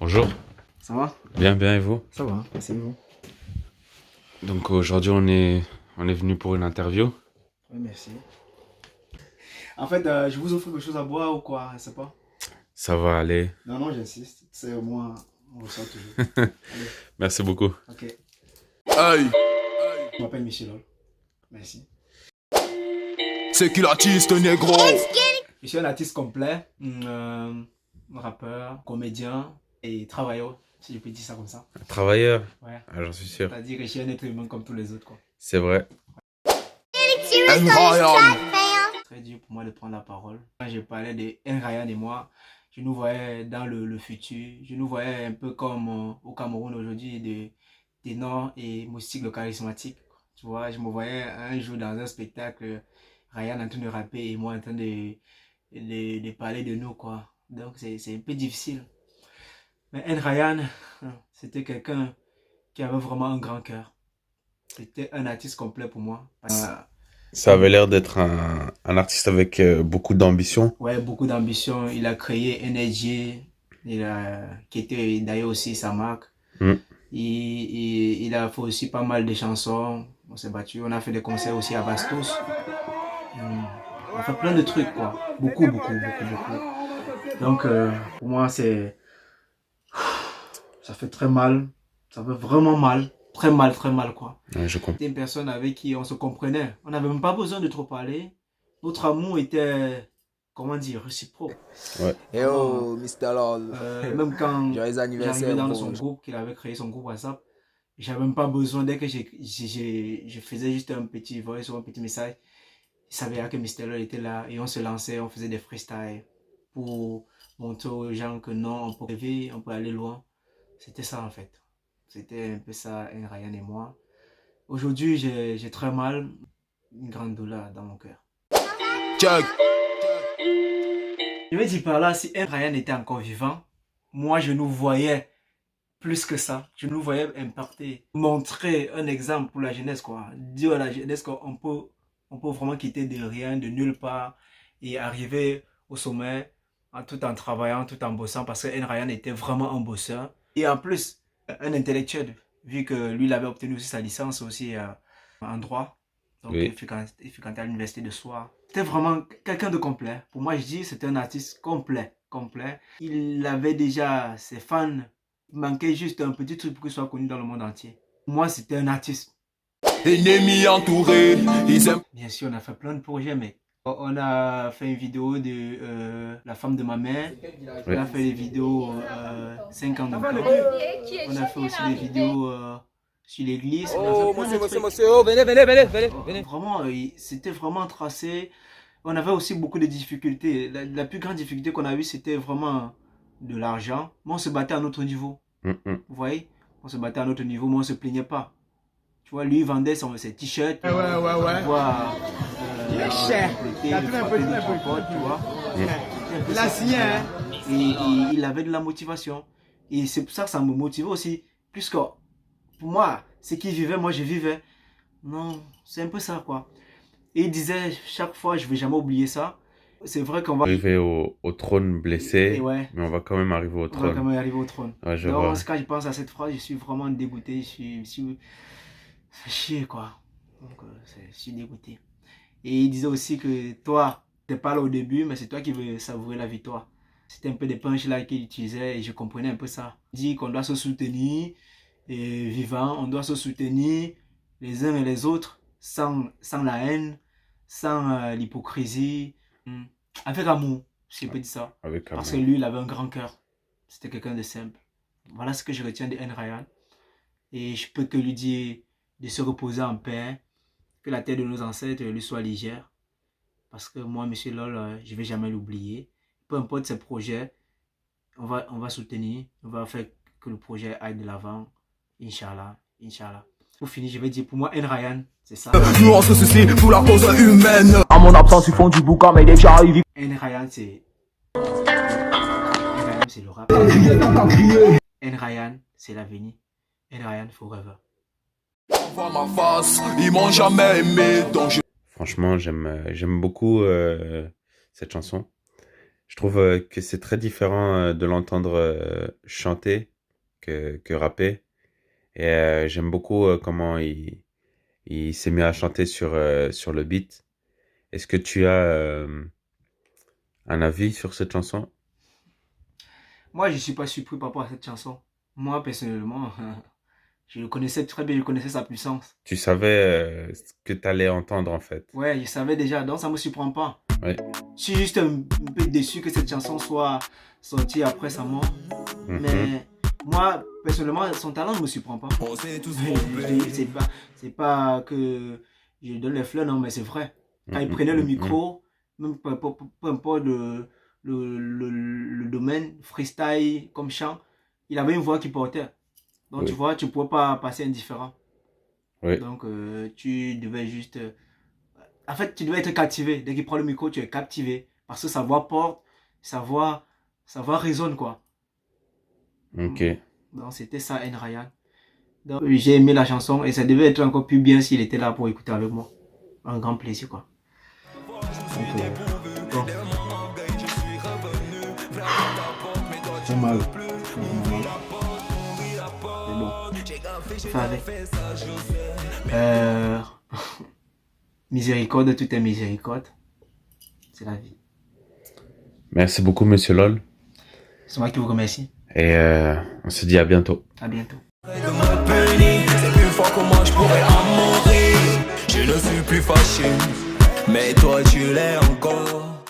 Bonjour, Ça va? bien, bien et vous? Ça va, c'est vous. Donc aujourd'hui on est venu pour une interview. Oui, merci. En fait, je vous offre quelque chose à boire ou quoi? Je sais pas. Ça va aller. Non, non, j'insiste. C'est au moins, on ressort toujours. Allez, Merci beaucoup. ok. Hey, Je m'appelle Michel. Merci. c'est qui l'artiste négro? Je suis un artiste complet, rappeur, comédien et travailleur, si je peux dire ça comme ça. Un travailleur, Ouais. ah, j'en suis sûr. C'est-à-dire que je suis un être humain comme tous les autres, quoi. C'est vrai. Ryan. Très dur pour moi de prendre la parole. Quand je parlais de Ryan et moi, je nous voyais dans le futur. Je nous voyais un peu comme au Cameroun aujourd'hui, des ténors et Moustique le charismatique. Tu vois, je me voyais un jour dans un spectacle, Ryan en train de rapper et moi en train de parler de nous, quoi. Donc c'est un peu difficile. Mais Ryan, c'était quelqu'un qui avait vraiment un grand cœur. C'était un artiste complet pour moi. Ça avait l'air d'être un artiste avec beaucoup d'ambition. Ouais, beaucoup d'ambition. Il a créé Energy, qui était d'ailleurs aussi sa marque. Mm. Il a fait aussi pas mal de chansons. On s'est battu. On a fait des concerts aussi à Bastos. On a fait plein de trucs, quoi. Beaucoup, beaucoup, beaucoup, beaucoup. Donc, pour moi, ça fait très mal. Ça fait vraiment mal. Très mal, quoi. Ouais, je comprends. C'était une personne avec qui on se comprenait. On n'avait même pas besoin de trop parler. Notre amour était, comment dire, réciproque. Ouais. Hey oh, Mr. Lol. Même quand Joyeux anniversaire, j'arrivais dans bro. son groupe, qu'il avait créé son groupe WhatsApp, j'avais même pas besoin, dès que je faisais juste un petit voice ou un petit message, il savait que Mr. Lol était là et on se lançait, on faisait des freestyles pour montrer aux gens que non, on peut rêver, on peut aller loin. C'était ça en fait. C'était un peu ça, Ryan et moi. Aujourd'hui, j'ai très mal, une grande douleur dans mon cœur. Check. Je vais dire par là, si Ryan était encore vivant, moi je nous voyais plus que ça. Je nous voyais impacter, montrer un exemple pour la jeunesse, quoi. Dire à la jeunesse on peut vraiment quitter de rien, de nulle part et arriver au sommet tout en travaillant, tout en bossant parce que Ryan était vraiment un bosseur. Et en plus, un intellectuel, vu que lui, il avait obtenu aussi sa licence aussi en droit. Donc, Oui. il fréquentait à l'université de Soir. C'était vraiment quelqu'un de complet. Pour moi, je dis c'était un artiste complet. Complet. Il avait déjà ses fans. Il manquait juste un petit truc pour qu'il soit connu dans le monde entier. Pour moi, c'était un artiste. Ennemis entourés, ils aiment. Bien sûr, on a fait plein de projets, mais on a fait une vidéo de la femme de ma mère. On a fait des vidéos 5 ans de camp. On a fait aussi des vidéos sur l'église. Oh, monsieur, oh, venez. Vraiment, c'était vraiment tracé. On avait aussi beaucoup de difficultés. La plus grande difficulté qu'on a eue, c'était vraiment de l'argent. Mais on se battait à notre niveau. Mm, mm. Vous voyez? On se battait à notre niveau, mais on ne se plaignait pas. Tu vois, lui, il vendait ses t-shirts. Ouais. Il est cher. Tu vois. Il a signé, hein. Et il avait de la motivation. Et c'est pour ça que ça me motivait aussi. Puisque pour moi, ce qu'il vivait, moi je vivais. Non, c'est un peu ça, quoi. Et il disait chaque fois, je ne vais jamais oublier ça. C'est vrai qu'on va Arriver au trône blessé, Et ouais. mais on va quand même arriver au On va trône. quand même arriver au trône. Ouais, je Donc, vois. quand je pense à cette phrase, je suis vraiment dégoûté. C'est chier, quoi. Donc, je suis dégoûté. Et il disait aussi que toi, tu n'es pas là au début, mais c'est toi qui veux savourer la victoire. C'était un peu des punch-là qu'il utilisait et je comprenais un peu ça. Il dit qu'on doit se soutenir, et vivant, on doit se soutenir les uns et les autres sans la haine, sans l'hypocrisie, avec amour, si je peux dire ça. Avec Parce que amour. lui, il avait un grand cœur. C'était quelqu'un de simple. Voilà ce que je retiens de Ryan. Et je peux que lui dire de se reposer en paix, que la terre de nos ancêtres lui soit légère. Parce que moi, Monsieur Lol, je ne vais jamais l'oublier. Peu importe ses projets, on va soutenir, on va faire que le projet aille de l'avant. Inch'Allah, Inch'Allah. Pour finir, je vais dire pour moi, Ryan, c'est ça. Nous on se soucie pour la cause humaine. À mon absence, ils font du boucan, mais déjà arrivé. Ryan, c'est le rap. Ryan, c'est l'avenir. Ryan forever. Vois ma face, ils m'ont jamais aimé, donc je. Franchement, j'aime beaucoup cette chanson. Je trouve que c'est très différent de l'entendre chanter que rapper. Et j'aime beaucoup comment il s'est mis à chanter sur le beat. Est-ce que tu as un avis sur cette chanson? Moi, je ne suis pas surpris par rapport à cette chanson. Moi, personnellement, je le connaissais très bien, je connaissais sa puissance. Tu savais ce que tu allais entendre en fait. Ouais, je savais déjà, donc ça ne me surprend pas. Oui. Je suis juste un peu déçu que cette chanson soit sortie après sa mort. Mhm. Mais moi, personnellement, son talent ne me surprend pas. C'est pas que je donne les fleurs, non, mais c'est vrai. Quand il prenait le micro, même peu importe le domaine, freestyle comme chant, il avait une voix qui portait. Donc Oui. tu vois, tu ne pouvais pas passer indifférent. Oui. Donc tu devais juste... En fait, tu devais être captivé. Dès qu'il prend le micro, tu es captivé. Parce que sa voix porte, sa voix résonne, quoi. Ok. Donc c'était ça, N. Ryan. Donc j'ai aimé la chanson et ça devait être encore plus bien s'il était là pour écouter avec moi. Un grand plaisir, quoi. Donc, bon. C'est mal. C'est bon. Enfin, avec. Miséricorde, tout est miséricorde. C'est la vie. Merci beaucoup, Monsieur LOL. C'est moi qui vous remercie. Et on se dit à bientôt. À bientôt. C'est plus fort que moi, je pourrais en mourir. Je ne suis plus fâché, mais toi tu l'es encore.